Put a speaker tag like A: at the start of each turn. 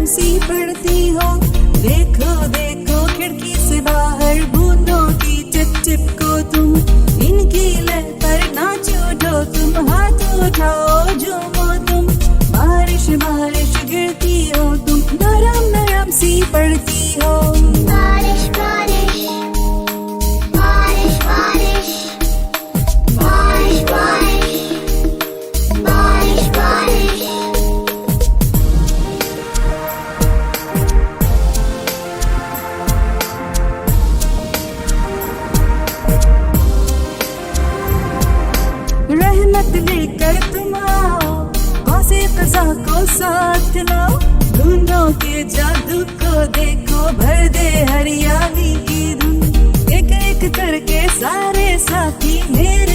A: सी पड़ती हो। देखो देखो खिड़की से बाहर बूंदों की टिप टिप को तुम, इनकी लय पर नाचो ढो तुम, हाथ उठाओ झूमो तुम। बारिश बारिश गिरती हो तुम, नरम नरम सी पड़ती हो।
B: बारिश बारिश बारिश बारिश बारिश बारिश बारिश बारिश।
A: रहमत लेकर तुम आओ, कौसे क़ज़ा को साथ लाओ। धुंधों के जादू को देखो, भर दे हरियाली की धुन। एक एक करके सारे साथी मेरे